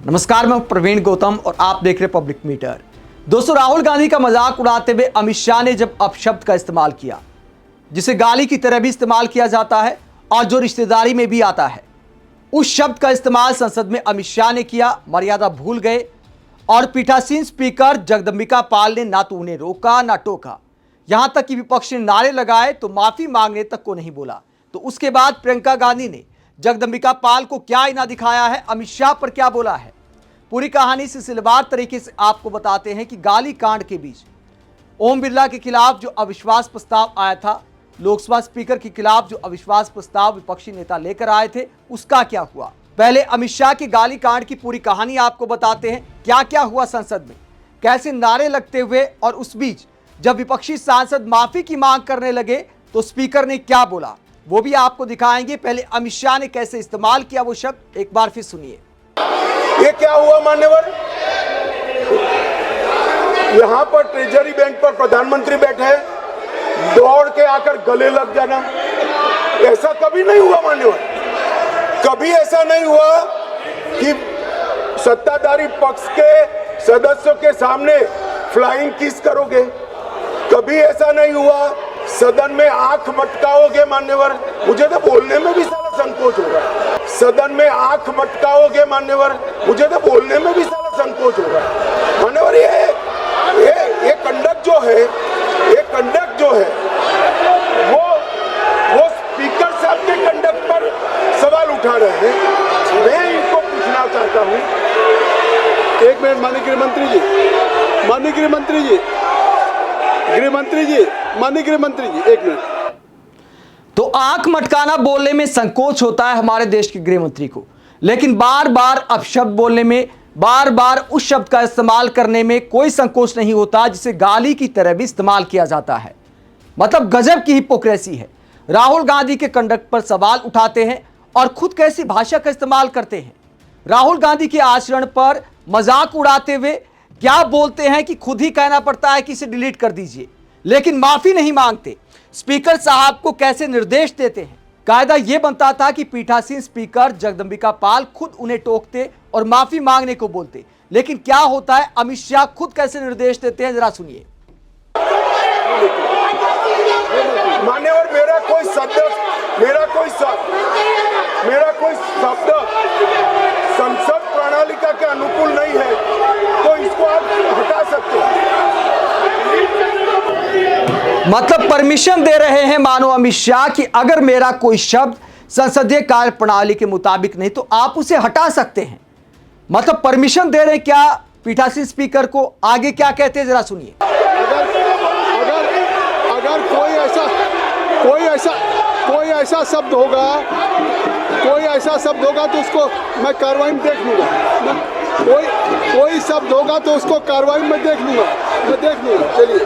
नमस्कार, मैं प्रवीण गौतम और आप देख रहे पब्लिक मीटर। दोस्तों, राहुल गांधी का मजाक उड़ाते हुए अमित शाह ने जब अपशब्द का इस्तेमाल किया, जिसे गाली की तरह भी इस्तेमाल किया जाता है और जो रिश्तेदारी में भी आता है, उस शब्द का इस्तेमाल संसद में अमित शाह ने किया। मर्यादा भूल गए और पीठासीन स्पीकर जगदंबिका पाल ने ना तो उन्हें रोका ना टोका, यहां तक कि विपक्ष ने नारे लगाए तो माफी मांगने तक को नहीं बोला। तो उसके बाद प्रियंका गांधी ने जगदंबिका पाल को क्या आईना दिखाया है, अमित शाह पर क्या बोला है, पूरी कहानी सिलसिलेवार तरीके से आपको बताते हैं कि गाली कांड के बीच ओम बिरला के खिलाफ जो अविश्वास प्रस्ताव आया था, लोकसभा स्पीकर के खिलाफ जो अविश्वास प्रस्ताव विपक्षी नेता लेकर आए थे, उसका क्या हुआ। पहले अमित शाह के गाली कांड की पूरी कहानी आपको बताते हैं, क्या क्या हुआ संसद में, कैसे नारे लगते हुए, और उस बीच जब विपक्षी सांसद माफी की मांग करने लगे तो स्पीकर ने क्या बोला, वो भी आपको दिखाएंगे। पहले अमित शाह ने कैसे इस्तेमाल किया वो शब्द, एक बार फिर सुनिए। ये क्या हुआ मान्यवर, यहाँ पर ट्रेजरी बैंक पर प्रधानमंत्री बैठे हैं, दौड़ के आकर गले लग जाना, ऐसा कभी नहीं हुआ मान्यवर। कभी ऐसा नहीं हुआ कि सत्ताधारी पक्ष के सदस्यों के सामने फ्लाइंग किस करोगे, कभी ऐसा नहीं हुआ सदन में आंख मटकाओगे मान्यवर। मुझे तो बोलने में भी साला संकोच होगा, सदन में आंख मटकाओगे मान्यवर, मुझे तो बोलने में भी साला संकोच होगा मान्यवर। ये कंडक्ट जो है वो स्पीकर साहब के कंडक्ट पर सवाल उठा रहे हैं। मैं इनको पूछना चाहता हूँ, एक मिनट माननीय गृहमंत्री जी, माननीय गृहमंत्री जी, माननीय गृहमंत्री जी, एक मिनट। तो आंख मटकाना बोलने में संकोच होता है हमारे देश के गृह मंत्री को, लेकिन बार बार अपशब्द बोलने में, बार बार उस शब्द का इस्तेमाल करने में कोई संकोच नहीं होता जिसे गाली की तरह भी इस्तेमाल किया जाता है। मतलब गजब की हिपोक्रेसी है। राहुल गांधी के कंडक्ट पर सवाल उठाते हैं और खुद कैसी भाषा का इस्तेमाल करते हैं। राहुल गांधी के आचरण पर मजाक उड़ाते हुए क्या बोलते हैं कि खुद ही कहना पड़ता है कि इसे डिलीट कर दीजिए, लेकिन माफी नहीं मांगते। स्पीकर साहब को कैसे निर्देश देते हैं। कायदा यह बनता था कि पीठासीन स्पीकर जगदंबिका पाल खुद उन्हें टोकते और माफी मांगने को बोलते, लेकिन क्या होता है, अमित शाह खुद कैसे निर्देश देते हैं, जरा सुनिए। मान्यवर, मेरा कोई शब्द संसद प्रणालिका के अनुकूल नहीं है, तो इसको आप हटा सकते हैं। मतलब परमिशन दे रहे हैं मानो अमित शाह कि अगर मेरा कोई शब्द संसदीय कार्य प्रणाली के मुताबिक नहीं तो आप उसे हटा सकते हैं। मतलब परमिशन दे रहे हैं क्या पीठासीन स्पीकर को। आगे क्या कहते हैं, जरा सुनिए। अगर कोई ऐसा शब्द होगा तो उसको मैं कार्रवाई में देख लूंगा। कोई शब्द होगा तो उसको कार्रवाई में देख लूंगा। चलिए,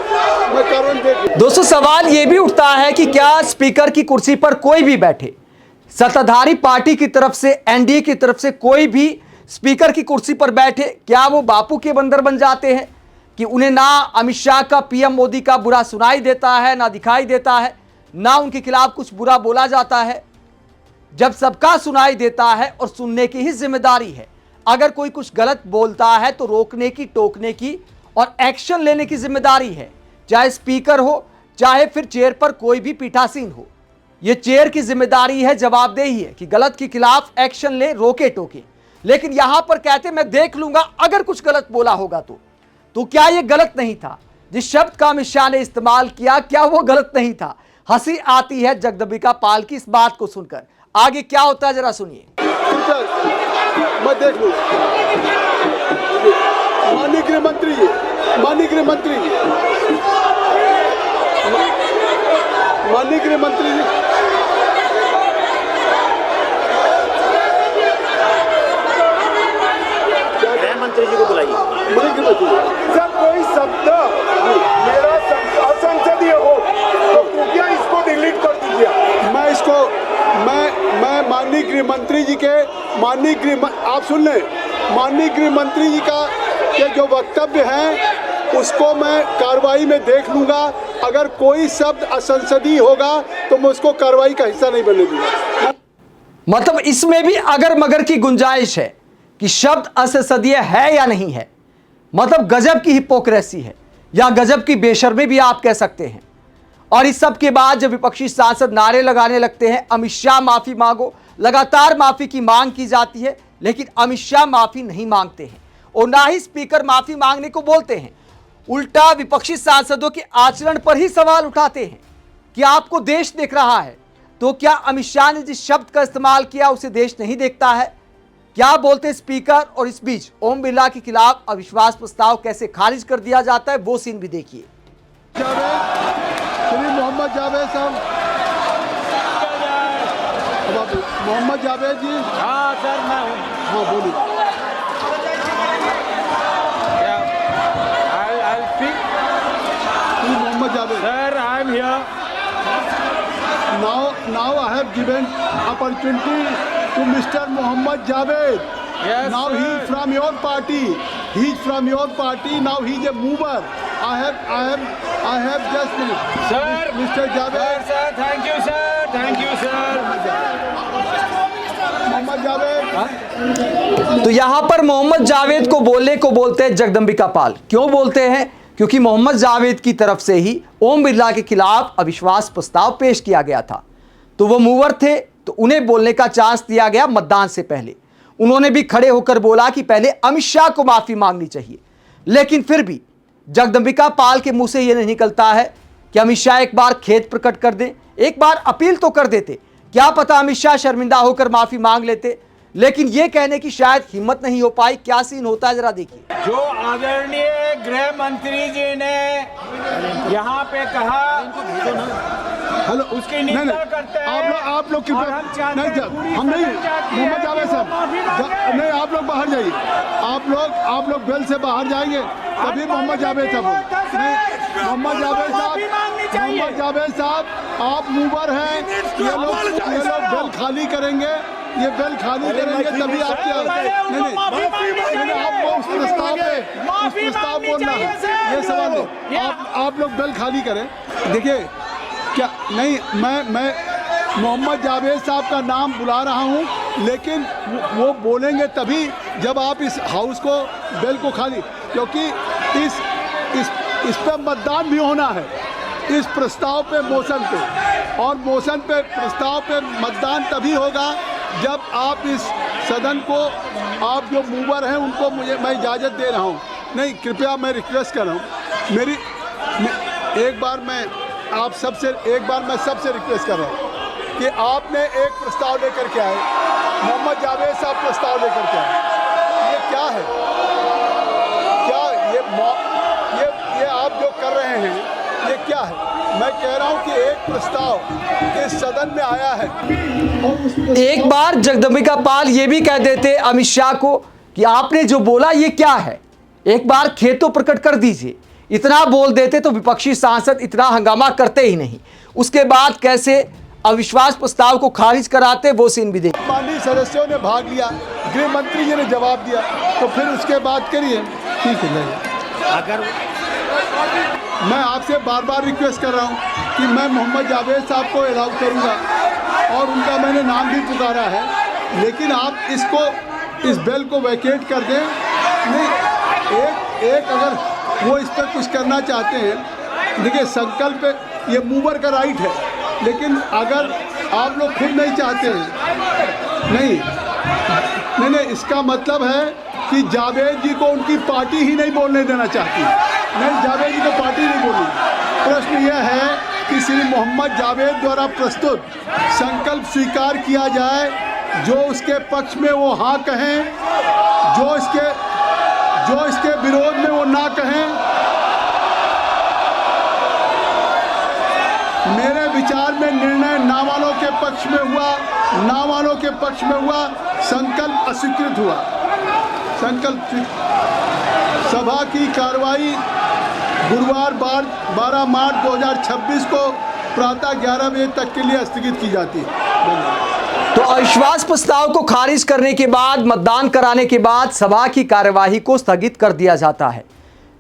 मैं कार्रवाई में देख लूंगा। दोस्तों, सवाल यह भी उठता है कि क्या स्पीकर की कुर्सी पर कोई भी बैठे, सत्ताधारी पार्टी की तरफ से, एनडीए की तरफ से कोई भी स्पीकर की कुर्सी पर बैठे, क्या वो बापू के बंदर बन जाते हैं कि उन्हें ना अमित शाह का, पीएम मोदी का बुरा सुनाई देता है, ना दिखाई देता है, ना उनके खिलाफ कुछ बुरा बोला जाता है। जब सबका सुनाई देता है और सुनने की ही जिम्मेदारी है। अगर कोई कुछ गलत बोलता है तो रोकने की, टोकने की और एक्शन लेने की जिम्मेदारी है, चाहे स्पीकर हो, चाहे फिर चेयर पर कोई भी पीठासीन हो। यह चेयर की जिम्मेदारी है, जवाबदेही है कि गलत के खिलाफ एक्शन ले, रोके टोके। लेकिन यहां पर कहते मैं देख लूंगा अगर कुछ गलत बोला होगा तो क्या यह गलत नहीं था? जिस शब्द का अमित शाह ने इस्तेमाल किया, क्या वो गलत नहीं था? हंसी आती है जगदंबिका पाल की इस बात को सुनकर। आगे क्या होता है, जरा सुनिए। मैं देख लूंगा। माननीय गृहमंत्री जी, माननीय गृहमंत्री जी, मंत्री जी को बुलाइए। सर, कोई शब्द मेरा असंसदीय हो तो कृपया इसको डिलीट कर दीजिए। मैं माननीय गृहमंत्री जी के, आप सुन लें, माननीय गृहमंत्री जी के जो वक्तव्य हैं उसको मैं कार्रवाई में देख लूंगा। अगर कोई शब्द असंसदीय होगा तो मैं उसको कार्रवाई का हिस्सा नहीं बनने दूंगा। मतलब इसमें भी अगर मगर की गुंजाइश है कि शब्द असंसदीय है या नहीं है। मतलब गजब की हिपोक्रेसी है या गजब की बेशर्मी भी आप कह सकते हैं। और इस सब के बाद जब विपक्षी सांसद नारे लगाने लगते हैं अमित शाह माफी मांगो, लगातार माफी की मांग की जाती है, लेकिन अमित शाह माफी नहीं मांगते हैं और ना ही स्पीकर माफी मांगने को बोलते हैं। उल्टा विपक्षी सांसदों के आचरण पर ही सवाल उठाते हैं कि आपको देश देख रहा है, तो क्या अमित शाह ने जिस शब्द का इस्तेमाल किया उसे देश नहीं देखता है? क्या बोलते स्पीकर? और इस बीच ओम बिरला के खिलाफ अविश्वास प्रस्ताव कैसे खारिज कर दिया जाता है, वो सीन भी देखिए। श्री मोहम्मद जावेद साहब, मोहम्मद जावेद जी। हाँ सर, मैं हूँ। हाँ बोलिए। I'll speak. Shri Mohammad Javed. Sir, I am here. Now I have given opportunity to Mr. Mohammad Javed. Yes, now sir. he is from your party. He is from your party. Now he is a mover. I have just Sir. Mr. Javed. Sir, thank you, sir. Thank you, sir. Mohammad Javed. तो यहां पर मोहम्मद जावेद को बोलने को बोलते हैं जगदंबिका पाल। क्यों बोलते हैं? क्योंकि मोहम्मद जावेद की तरफ से ही ओम बिरला के खिलाफ अविश्वास प्रस्ताव पेश किया गया था, तो वो मूवर थे, तो उन्हें बोलने का चांस दिया गया मतदान से पहले। उन्होंने भी खड़े होकर बोला कि पहले अमित शाह को माफी मांगनी चाहिए, लेकिन फिर भी जगदंबिका पाल के मुंह से यह नहीं निकलता है कि अमित शाह एक बार खेद प्रकट कर दें, एक बार अपील तो कर देते। क्या पता अमित शाह शर्मिंदा होकर माफी मांग लेते, लेकिन यह कहने की शायद हिम्मत नहीं हो पाई। क्या सीन होता है जरा देखिए। जो आदरणीय गृह मंत्री जी ने यहाँ पे कहा, हेलो उसकी निंदा करते हैं। आप लोग कृपया नहीं, हम नहीं, मोहम्मद जावेद साहब नहीं, आप लोग बाहर जाइए। आप लोग बेल से बाहर जाएंगे तभी मोहम्मद जावेद साहब नहीं। मोहम्मद जावेद साहब आप मूवर हैं। ये लोग बेल खाली करेंगे, ये बेल खाली करेंगे तभी आपकी नहीं, आपको उस प्रस्ताव बोलना है, ये सवाल है। आप लोग बेल खाली करें। देखिए क्या नहीं, मैं मोहम्मद जावेद साहब का नाम बुला रहा हूं, लेकिन वो बोलेंगे तभी जब आप इस हाउस को बेल को खाली, क्योंकि इस पे मतदान भी होना है, इस प्रस्ताव पे, मोशन पे, और मोशन पे प्रस्ताव पे मतदान तभी होगा जब आप इस सदन को, आप जो मूवर हैं उनको मैं इजाज़त दे रहा हूँ। नहीं, कृपया मैं रिक्वेस्ट कर रहा हूँ, एक बार मैं सबसे रिक्वेस्ट कर रहा हूँ कि आपने एक प्रस्ताव लेकर के आए, मोहम्मद जावेद साहब प्रस्ताव लेकर के आए, ये क्या है? क्या ये आप जो कर रहे हैं ये क्या है? मैं कह रहा हूँ कि एक प्रस्ताव इस सदन में आया है। एक बार जगदंबिका पाल ये भी कह देते अमित शाह को कि आपने जो बोला ये क्या है, एक बार खेद तो प्रकट कर दीजिए। इतना बोल देते तो विपक्षी सांसद इतना हंगामा करते ही नहीं। उसके बाद कैसे अविश्वास प्रस्ताव को खारिज कराते, वो सीन भी देखिए। माननीय सदस्यों ने भाग लिया, गृह मंत्री जी ने जवाब दिया, तो फिर उसके बाद करिए। ठीक है, नहीं, अगर मैं आपसे बार बार रिक्वेस्ट कर रहा हूं कि मैं मोहम्मद जावेद साहब को अलाउ करूंगा और उनका मैंने नाम भी पुकारा है, लेकिन आप इस बेल को वैकेट कर दें। नहीं, एक अगर वो इस पर कुछ करना चाहते हैं, देखिए संकल्प ये मूवर का राइट है, लेकिन अगर आप लोग खुद नहीं चाहते हैं, नहीं, इसका मतलब है कि जावेद जी को उनकी पार्टी ही नहीं बोलने देना चाहती। नहीं, जावेद जी को पार्टी नहीं बोली। प्रश्न यह है कि श्री मोहम्मद जावेद द्वारा प्रस्तुत संकल्प स्वीकार किया जाए, जो उसके पक्ष में वो हाँ कहें, जो इसके विरोध में वो ना कहें। मेरे विचार में निर्णय ना वालों के पक्ष में हुआ, ना वालों के पक्ष में हुआ, संकल्प अस्वीकृत हुआ। सभा की कार्रवाई गुरुवार 12 मार्च 2026 को प्रातः 11 बजे तक के लिए स्थगित की जाती है। तो अविश्वास प्रस्ताव को खारिज करने के बाद, मतदान कराने के बाद सभा की कार्यवाही को स्थगित कर दिया जाता है,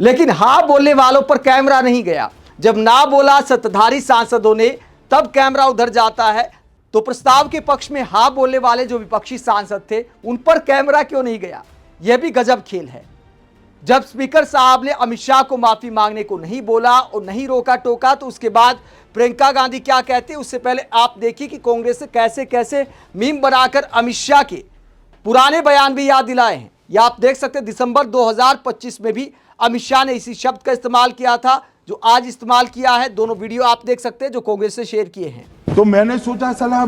लेकिन हाँ बोलने वालों पर कैमरा नहीं गया। जब ना बोला सत्ताधारी सांसदों ने, तब कैमरा उधर जाता है तो प्रस्ताव के पक्ष में हाँ बोलने वाले जो विपक्षी सांसद थे उन पर कैमरा क्यों नहीं गया? यह भी गजब खेल है। जब स्पीकर साहब ने अमित शाह को माफी मांगने को नहीं बोला और नहीं रोका टोका, तो उसके बाद प्रियंका गांधी क्या कहती है उससे पहले आप देखिए कि कांग्रेस से कैसे कैसे मीम बनाकर अमित शाह के पुराने बयान भी याद दिलाए हैं। या आप देख सकते हैं दिसंबर 2025 में भी अमित शाह ने इसी शब्द का इस्तेमाल किया था जो आज इस्तेमाल किया है। दोनों वीडियो आप देख सकते हैं जो कांग्रेस से शेयर किए हैं। तो मैंने सोचा साला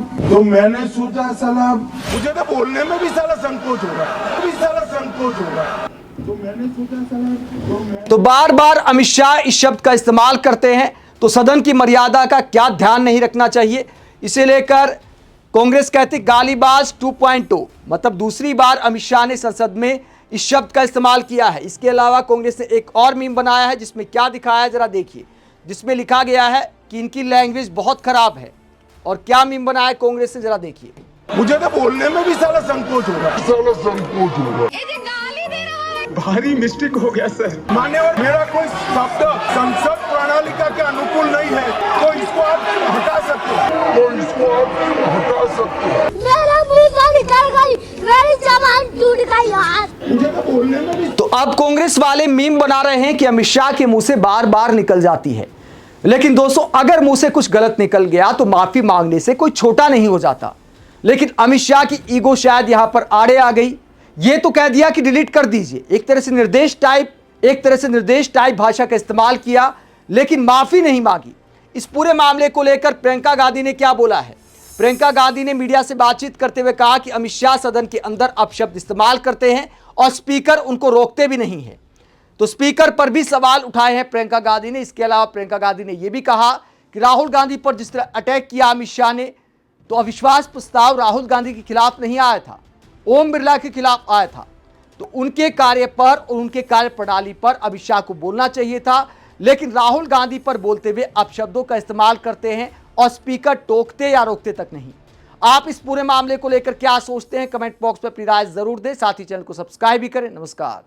मुझे तो बोलने में भी साला संकोच होगा तो बार बार अमित शाह इस शब्द का इस्तेमाल करते हैं, तो सदन की मर्यादा का क्या ध्यान नहीं रखना चाहिए? इसे लेकर कांग्रेस कहती गालीबाज 2.0, मतलब दूसरी बार अमित शाह ने संसद में इस शब्द का इस्तेमाल किया है। इसके अलावा कांग्रेस ने एक और मीम बनाया है जिसमें क्या दिखाया है जरा देखिए, जिसमें लिखा गया है कि इनकी लैंग्वेज बहुत खराब है। और क्या मीम बनाया है कांग्रेस ने जरा देखिए। मुझे तो बोलने में भी साला संकोच होगा। भारी मिस्टेक हो गया सर। मान्यवर, मेरा कोई शब्द संसद प्रणालिका के अनुकूल नहीं है तो इसको आप हटा सकते हो। मेरा मुंह निकल गई, मेरी जबान टूट गई यार। मुझे तो बोलने में भी तो अब कांग्रेस वाले मीम बना रहे हैं कि अमित शाह के मुंह से बार बार निकल जाती है। लेकिन दोस्तों, अगर मुंह से कुछ गलत निकल गया तो माफी मांगने से कोई छोटा नहीं हो जाता। लेकिन अमित शाह की ईगो शायद यहां पर आड़े आ गई। ये तो कह दिया कि डिलीट कर दीजिए, एक तरह से निर्देश टाइप भाषा का इस्तेमाल किया, लेकिन माफी नहीं मांगी। इस पूरे मामले को लेकर प्रियंका गांधी ने क्या बोला है? प्रियंका गांधी ने मीडिया से बातचीत करते हुए कहा कि अमित शाह सदन के अंदर अपशब्द इस्तेमाल करते हैं और स्पीकर उनको रोकते भी नहीं है। तो स्पीकर पर भी सवाल उठाए हैं प्रियंका गांधी ने। इसके अलावा प्रियंका गांधी ने यह भी कहा कि राहुल गांधी पर जिस तरह अटैक किया अमित शाह ने, तो अविश्वास प्रस्ताव राहुल गांधी के खिलाफ नहीं आया था, ओम बिरला के खिलाफ आया था। तो उनके कार्य पर और उनके कार्य प्रणाली पर अमित शाह को बोलना चाहिए था, लेकिन राहुल गांधी पर बोलते हुए अपशब्दों का इस्तेमाल करते हैं और स्पीकर टोकते या रोकते तक नहीं। आप इस पूरे मामले को लेकर क्या सोचते हैं? कमेंट बॉक्स में अपनी राय जरूर दें। साथ ही चैनल को सब्सक्राइब भी करें। नमस्कार।